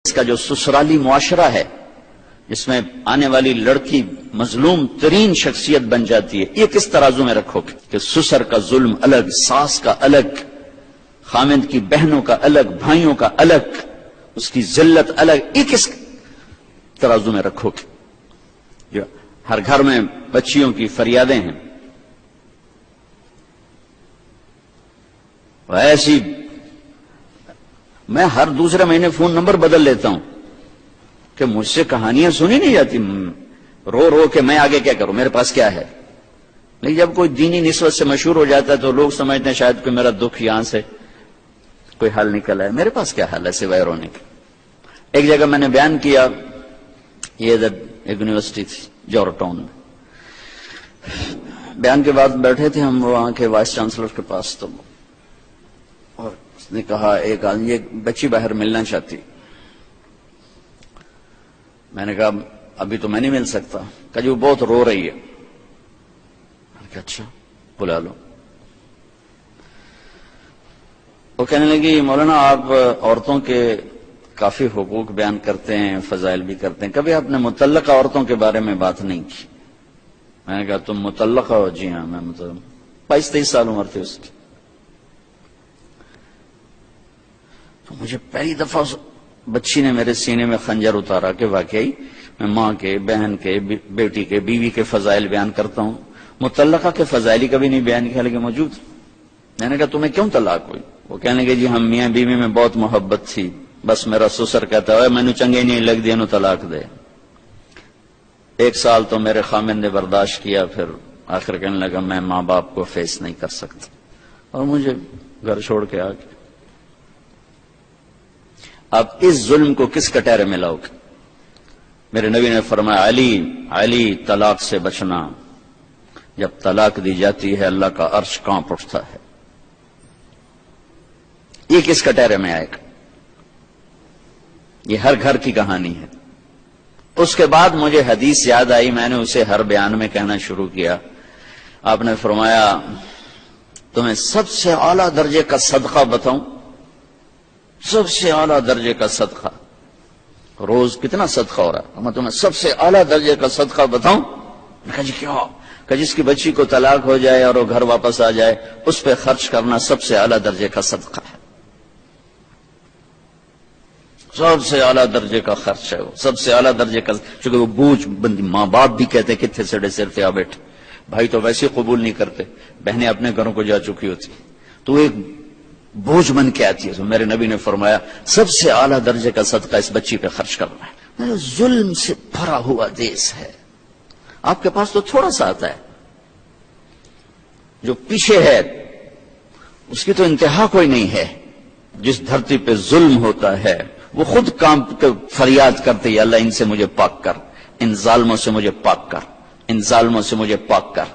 اس کا جو سسرالی معاشرہ ہے جس میں آنے والی لڑکی مظلوم ترین شخصیت بن جاتی ہے، یہ کس ترازو میں رکھو گے کہ سسر کا ظلم الگ، ساس کا الگ، خامند کی بہنوں کا الگ، بھائیوں کا الگ، اس کی ذلت الگ، یہ کس ترازو میں رکھو گے؟ جو ہر گھر میں بچیوں کی فریادیں ہیں، ایسی میں ہر دوسرے مہینے فون نمبر بدل لیتا ہوں کہ مجھ سے کہانیاں سنی نہیں جاتی، رو رو کے میں آگے کیا کروں، میرے پاس کیا ہے۔ لیکن جب کوئی دینی نسبت سے مشہور ہو جاتا ہے تو لوگ سمجھتے ہیں شاید کوئی میرا دکھ یہاں سے کوئی حل نکل ہے۔ میرے پاس کیا حل ہے سوائے رونے کے۔ ایک جگہ میں نے بیان کیا، یہ ادھر ایک یونیورسٹی تھی جوہر ٹاؤن میں، بیان کے بعد بیٹھے تھے ہم وہاں کے وائس چانسلر کے پاس، تو اور اس نے کہا ایک آدمی، ایک بچی باہر ملنا چاہتی، میں نے کہا ابھی تو میں نہیں مل سکتا، کہا جی وہ بہت رو رہی ہے، میں نے کہا اچھا بلا لو۔ وہ کہنے لگی مولانا آپ عورتوں کے کافی حقوق بیان کرتے ہیں، فضائل بھی کرتے ہیں، کبھی آپ نے متعلقہ عورتوں کے بارے میں بات نہیں کی۔ میں نے کہا تم متعلقہ ہو؟ جی ہاں، میں 22-23 سال عمر تھی اس کی۔ تو مجھے پہلی دفعہ بچی نے میرے سینے میں خنجر اتارا کہ واقعی میں ماں کے، بہن کے، بیٹی کے، بیوی کے فضائل بیان کرتا ہوں، متعلقہ کے فضائل ہی کبھی نہیں بیان کیا، لیکن موجود۔ میں نے کہا تمہیں کیوں طلاق ہوئی؟ وہ کہنے لگے جی ہم میاں بیوی میں بہت محبت تھی، بس میرا سسر کہتا ہے میں نے چنگے نہیں لگ دیا نو طلاق دے۔ 1 سال تو میرے خامن نے برداشت کیا، پھر آخر کہنے لگا میں ماں باپ کو فیس نہیں کر سکتا، اور مجھے گھر چھوڑ کے آ گیا۔ اب اس ظلم کو کس کٹہرے میں لاؤ گے؟ میرے نبی نے فرمایا علی طلاق سے بچنا، جب طلاق دی جاتی ہے اللہ کا عرش کانپ اٹھتا ہے۔ یہ کس کٹہرے میں آئے گا؟ یہ ہر گھر کی کہانی ہے۔ اس کے بعد مجھے حدیث یاد آئی، میں نے اسے ہر بیان میں کہنا شروع کیا۔ آپ نے فرمایا تمہیں سب سے اعلیٰ درجے کا صدقہ بتاؤں؟ سب سے اعلیٰ درجے کا صدقہ، روز کتنا صدقہ ہو رہا ہے، میں تمہیں سب سے اعلیٰ درجے کا صدقہ بتاؤں؟ میں کہا جی کیا؟ کہ جس کی بچی کو طلاق ہو جائے اور وہ گھر واپس آ جائے، اس پہ خرچ کرنا سب سے اعلیٰ درجے کا صدقہ ہے، سب سے اعلیٰ درجے کا خرچ ہے وہ، سب سے اعلیٰ درجے کا، چونکہ وہ بوجھ بندی، ماں باپ بھی کہتے کتنے سڑے سر پہ آ بیٹھے، بھائی تو ویسے قبول نہیں کرتے، بہنیں اپنے گھروں کو جا چکی ہوتی، تو ایک بوجھ بن کے آتی ہے۔ تو میرے نبی نے فرمایا سب سے اعلیٰ درجے کا صدقہ اس بچی پہ خرچ کرنا ہے۔ ظلم سے بھرا ہوا دیس ہے، آپ کے پاس تو تھوڑا سا آتا ہے، جو پیچھے ہے اس کی تو انتہا کوئی نہیں ہے۔ جس دھرتی پہ ظلم ہوتا ہے وہ خود کام فریاد کرتے ہیں اللہ ان سے مجھے پاک کر، ان ظالموں سے مجھے پاک کر، ان ظالموں سے مجھے پاک کر۔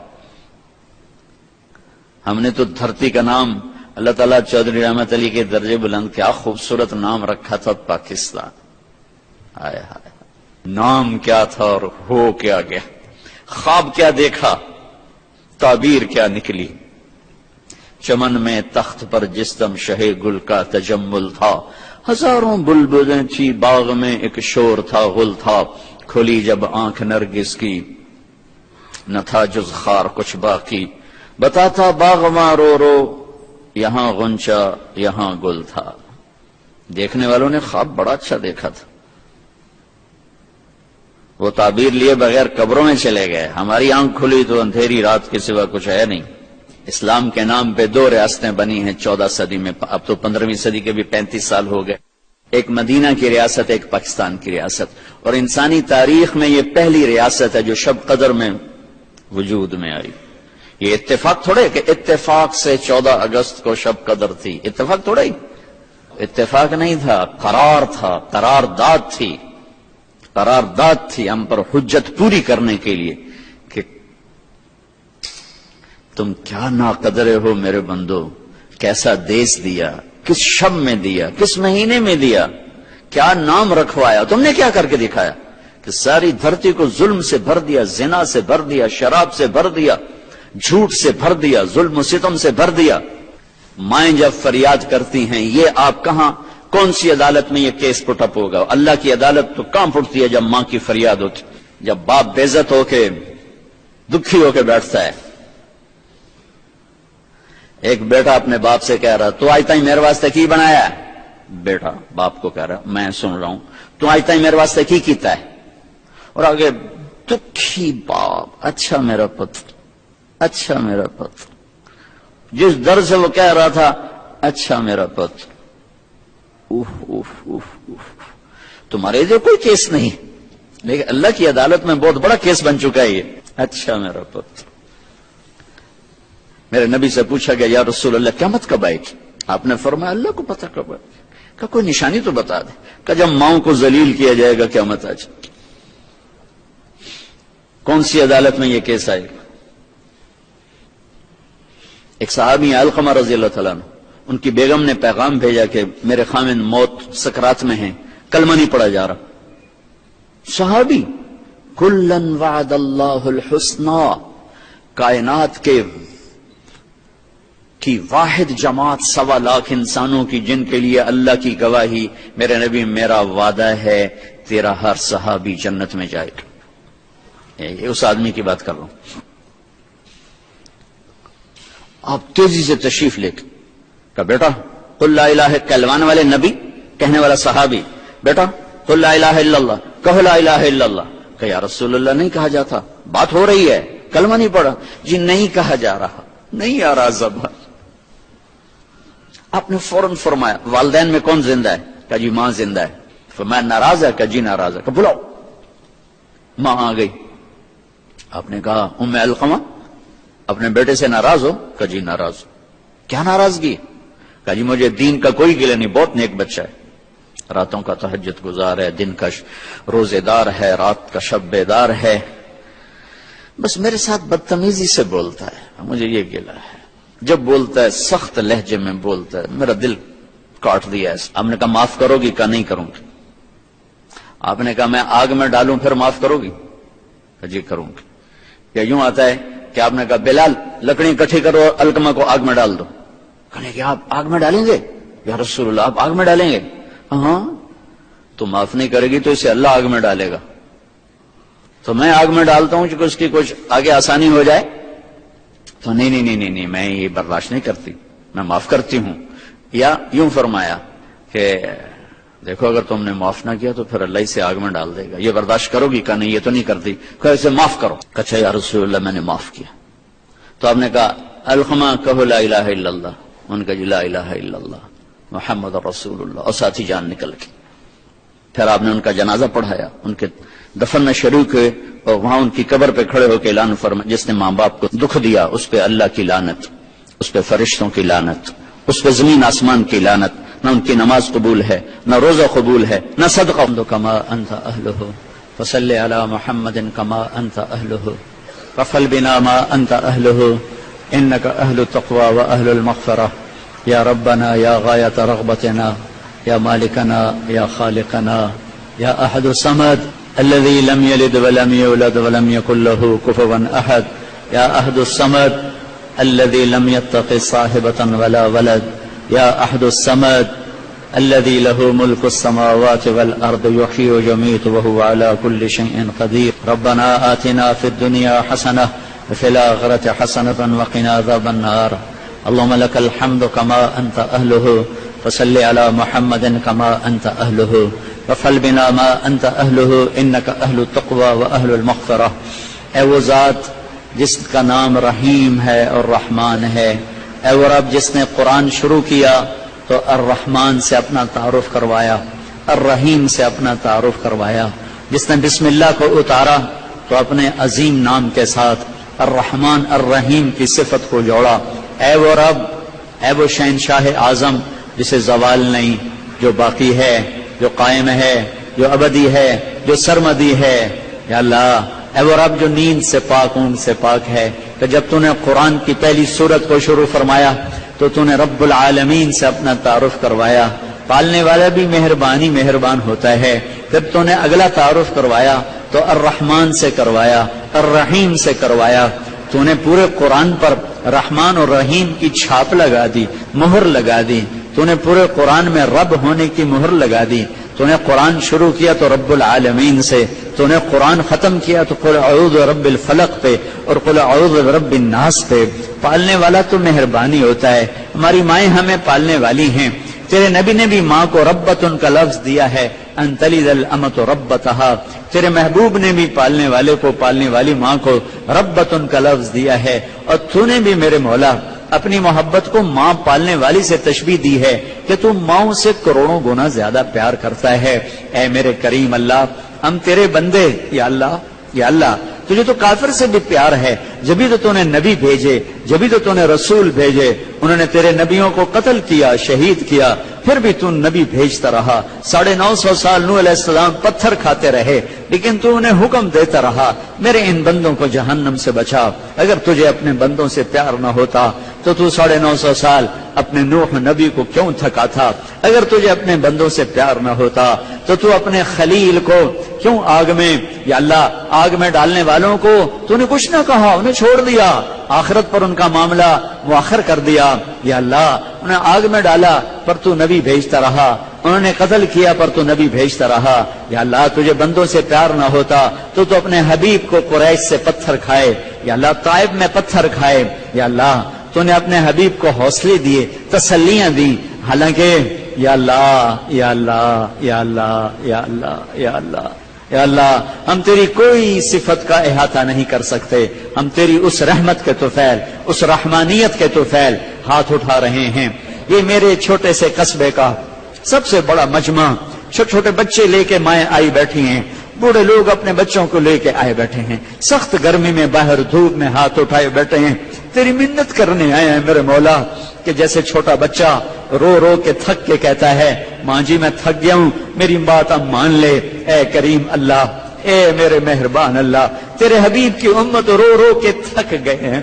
ہم نے تو دھرتی کا نام اللہ تعالیٰ چودھری رحمت علی کے درجے بلند، کیا خوبصورت نام رکھا تھا پاکستان، آئے ہائے، نام کیا تھا اور ہو کیا گیا، خواب کیا دیکھا، تعبیر کیا نکلی۔ چمن میں تخت پر جسم شہ گل کا تجمل تھا، ہزاروں بلبلیں تھی باغ میں، ایک شور تھا غل تھا، کھلی جب آنکھ نرگس کی نہ تھا جز خار کچھ باقی، بتاتا باغ ماں رو رو یہاں غنچہ یہاں گل تھا۔ دیکھنے والوں نے خواب بڑا اچھا دیکھا تھا، وہ تعبیر لیے بغیر قبروں میں چلے گئے، ہماری آنکھ کھلی تو اندھیری رات کے سوا کچھ ہے نہیں۔ اسلام کے نام پہ 2 ریاستیں بنی ہیں 14 صدی میں، اب تو 15ویں صدی کے بھی 35 سال ہو گئے، ایک مدینہ کی ریاست، ایک پاکستان کی ریاست، اور انسانی تاریخ میں یہ پہلی ریاست ہے جو شب قدر میں وجود میں آئی۔ یہ اتفاق تھوڑے کہ اتفاق سے 14 اگست کو شب قدر تھی، اتفاق تھوڑا ہی، اتفاق نہیں تھا، قرار تھا، قرارداد تھی، قرارداد تھی ہم پر حجت پوری کرنے کے لیے کہ تم کیا ناقدرے ہو میرے بندو، کیسا دیس دیا، کس شب میں دیا، کس مہینے میں دیا، کیا نام رکھوایا، تم نے کیا کر کے دکھایا کہ ساری دھرتی کو ظلم سے بھر دیا، زنا سے بھر دیا، شراب سے بھر دیا، جھوٹ سے بھر دیا، ظلم و ستم سے بھر دیا۔ مائیں جب فریاد کرتی ہیں یہ آپ کہاں کون سی عدالت میں یہ کیس پٹ اپ ہوگا؟ اللہ کی عدالت تو کہاں پٹتی ہے جب ماں کی فریاد ہوتی، جب باپ بے عزت ہو کے دکھی ہو کے بیٹھتا ہے۔ ایک بیٹا اپنے باپ سے کہہ رہا تو آج تک میرے واسطے کی بنایا ہے؟ بیٹا باپ کو کہہ رہا میں سن رہا ہوں تو آج تک میرے واسطے کی کیتا ہے؟ اور آگے دکھی باپ، اچھا میرا پتر، اچھا میرا پتر، جس در سے وہ کہہ رہا تھا اچھا میرا پتر، اوف اوف اوف اوف، تمہارے جو کوئی کیس نہیں، لیکن اللہ کی عدالت میں بہت بڑا کیس بن چکا ہے یہ، اچھا میرا پتر۔ میرے نبی سے پوچھا گیا یا رسول اللہ قیامت کب آئے گی؟ آپ نے فرمایا اللہ کو پتہ کب آئے گی، کہ کوئی نشانی تو بتا دے، کہ جب ماؤں کو ذلیل کیا جائے گا قیامت آ جائے۔ کون سی عدالت میں یہ کیس آئے گا؟ ایک صحابی علقمہ رضی اللہ تعالیٰ عنہ، ان کی بیگم نے پیغام بھیجا کہ میرے خاوند موت سکرات میں ہیں، کلمہ نہیں پڑھا جا رہا۔ صحابی کلن وعد اللہ الحسنى، کائنات کی واحد جماعت 1.25 لاکھ انسانوں کی جن کے لیے اللہ کی گواہی، میرے نبی میرا وعدہ ہے تیرا ہر صحابی جنت میں جائے گا۔ یہ اس آدمی کی بات کر رہا ہوں۔ آپ تیزی سے تشریف لے کے کہ بیٹا قل لا الہ، کہلوانے والے نبی، کہنے والا صحابی، بیٹا قل لا الہ الا اللہ، کہو لا الہ الا اللہ۔ کہ یا رسول اللہ نہیں کہا جاتا، بات ہو رہی ہے، کلمہ نہیں پڑھا جی، نہیں کہا جا رہا، نہیں آ رہا زبان۔ آپ نے فوراً فرمایا والدین میں کون زندہ ہے؟ کہ جی ماں زندہ ہے۔ فرمایا ناراض ہے؟ کہ جی ناراض ہے۔ کہ بلاؤ۔ ماں آ گئی۔ آپ نے کہا ام علقمہ اپنے بیٹے سے ناراض ہو؟ کہ جی ناراض ہو۔ کیا ناراضگی؟ کہ جی مجھے دین کا کوئی گلہ نہیں، بہت نیک بچہ ہے، راتوں کا تہجد گزار ہے، دن کا روزے دار ہے، رات کا شب بیدار ہے، بس میرے ساتھ بدتمیزی سے بولتا ہے، مجھے یہ گلہ ہے، جب بولتا ہے سخت لہجے میں بولتا ہے، میرا دل کاٹ دیا ہے۔ آپ نے کہا معاف کرو گی؟ کہ نہیں کروں گی۔ آپ نے کہا میں آگ میں ڈالوں پھر معاف کرو گی؟ کہ جی کروں گی۔ یا یوں آتا ہے کہ آپ نے کہا بلال لکڑی اکٹھی کرو اور علقمہ کو آگ میں ڈال دو، کہنے کہ آپ آگ میں ڈالیں گے؟ یا رسول اللہ آپ آگ میں ڈالیں گے؟ ہاں، تو معاف نہیں کرے گی تو اسے اللہ آگ میں ڈالے گا، تو میں آگ میں ڈالتا ہوں کہ اس کی کچھ آگے آسانی ہو جائے، تو نہیں میں یہ برداشت نہیں کرتی، میں معاف کرتی ہوں۔ یا یوں فرمایا کہ دیکھو اگر تم نے معاف نہ کیا تو پھر اللہ اسے آگ میں ڈال دے گا، یہ برداشت کرو گی؟ کہ نہیں یہ تو نہیں کرتی۔ کہ اسے معاف کرو۔ اچھا یا رسول اللہ میں نے معاف کیا۔ تو آپ نے کہا علقمہ کہو لا الہ الا اللہ، ان کا جی لا الہ الا اللہ محمد رسول اللہ، اور ساتھی جان نکل گئی۔ پھر آپ نے ان کا جنازہ پڑھایا، ان کے دفن میں شریک ہوئے، اور وہاں ان کی قبر پہ کھڑے ہو کے اعلان فرمایا جس نے ماں باپ کو دکھ دیا اس پہ اللہ کی لعنت، اس پہ فرشتوں کی لعنت، اس پہ زمین آسمان کی لعنت، نہ ان کی نماز قبول ہے، نہ روزہ قبول ہے، نہ صدقہ۔ کما انت اہلہ فصل علی محمد کما انت اہلہ وفعل بنا ما انت اہلہ انک اہل التقوی واہل المغفرہ یا ربنا یا غایۃ رغبتنا یا مالکنا یا خالقنا یا احد الصمد الذي لم يلد ولم يولد ولم يكن له كفوا احد یا احد الصمد الذي لم يتخذ صاحبة ولا ولد یا احد الصمد الذي له ملك السماوات والارض يحيي ويميت وهو على كل شيء قدير ربنا آتنا في الدنيا حسنة وفي الآخرة حسنة وقنا عذاب النار اللهم لك الحمد كما أنت أهله فصل على محمد كما أنت أهله وفعل بنا ما أنت أهله إنك أهل التقوى وأهل المغفرة۔ اے وہ ذات جس کا نام رحیم ہے اور رحمان ہے، اے وہ رب جس نے قرآن شروع کیا تو الرحمن سے اپنا تعارف کروایا، الرحیم سے اپنا تعارف کروایا، جس نے بسم اللہ کو اتارا تو اپنے عظیم نام کے ساتھ الرحمن الرحیم کی صفت کو جوڑا۔ اے وہ رب، اے وہ شہنشاہ اعظم جسے زوال نہیں، جو باقی ہے، جو قائم ہے، جو ابدی ہے، جو سرمدی ہے، یا اللہ اے وہ رب جو نیند سے پاک، اونگ سے پاک ہے، کہ جب تو نے قرآن کی پہلی سورت کو شروع فرمایا تو نے رب العالمین سے اپنا تعارف کروایا، پالنے والا بھی مہربان ہوتا ہے، پھر تو نے اگلا تعارف کروایا تو الرحمن سے کروایا، الرحیم سے کروایا، تو نے پورے قرآن پر رحمان اور رحیم کی چھاپ لگا دی، مہر لگا دی، تو نے پورے قرآن میں رب ہونے کی مہر لگا دی. تو نے قرآن شروع کیا تو رب العالمین سے، تو نے قرآن ختم کیا تو قل اعوذ برب الفلق پہ اور قل اعوذ برب الناس پہ. پالنے والا تو مہربانی ہوتا ہے. ہماری مائیں ہمیں پالنے والی ہیں. تیرے نبی نے بھی ماں کو ربتن کا لفظ دیا ہے، ان تلد الامۃ ربتہا. تیرے محبوب نے بھی پالنے والے کو، پالنے والی ماں کو ربتن کا لفظ دیا ہے. اور تو نے بھی میرے مولا اپنی محبت کو ماں پالنے والی سے تشبیہ دی ہے کہ تو ماؤں سے کروڑوں گنا زیادہ پیار کرتا ہے. اے میرے کریم اللہ، ہم تیرے بندے، یا اللہ یا اللہ تجھے تو کافر سے بھی پیار ہے، جبھی تو نے نبی بھیجے، جبھی تو نے رسول بھیجے. انہوں نے تیرے نبیوں کو قتل کیا، شہید کیا، پھر بھی تو نبی بھیجتا رہا. 950 سال نوح علیہ السلام پتھر کھاتے رہے، لیکن تو انہیں حکم دیتا رہا میرے ان بندوں کو جہنم سے بچا. اگر تجھے اپنے بندوں سے پیار نہ ہوتا تو 950 سال اپنے نوح نبی کو کیوں تھکا تھا؟ اگر تجھے اپنے بندوں سے پیار نہ ہوتا تو اپنے خلیل کو کیوں آگ میں، یا اللہ آگ میں ڈالنے والوں کو تو نے کچھ نہ کہا، انہیں چھوڑ دیا، آخرت پر ان کا معاملہ مؤخر کر دیا. یا اللہ انہیں آگ میں ڈالا پر تو نبی بھیجتا رہا، انہوں نے قتل کیا پر تو نبی بھیجتا رہا. یا اللہ تجھے بندوں سے پیار نہ ہوتا تو اپنے حبیب کو قریش سے پتھر کھائے، یا اللہ طائف میں پتھر کھائے. یا اللہ تو نے اپنے حبیب کو حوصلے دیے، تسلیاں دی، حالانکہ یا اللہ یا اللہ یا اللہ یا اللہ یا اللہ یا اللہ ہم تیری کوئی صفت کا احاطہ نہیں کر سکتے. ہم تیری اس رحمت کے طفیل، اس رحمانیت کے طفیل ہاتھ اٹھا رہے ہیں. یہ میرے چھوٹے سے قصبے کا سب سے بڑا مجمع، چھوٹے چھوٹے بچے لے کے مائیں آئی بیٹھی ہیں، بوڑھے لوگ اپنے بچوں کو لے کے آئے بیٹھے ہیں، سخت گرمی میں باہر دھوپ میں ہاتھ اٹھائے بیٹھے ہیں، تیری منت کرنے آئے ہیں میرے مولا. کہ جیسے چھوٹا بچہ رو رو کے تھک کے کہتا ہے ماں جی میں تھک گیا ہوں، میری بات اب مان لے. اے کریم اللہ، اے میرے مہربان اللہ، تیرے حبیب کی امت رو رو کے تھک گئے ہیں،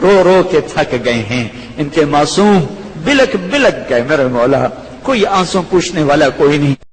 رو رو کے تھک گئے ہیں. ان کے معصوم بلک بلک گئے میرے مولا، کوئی آنسو پوچھنے والا کوئی نہیں.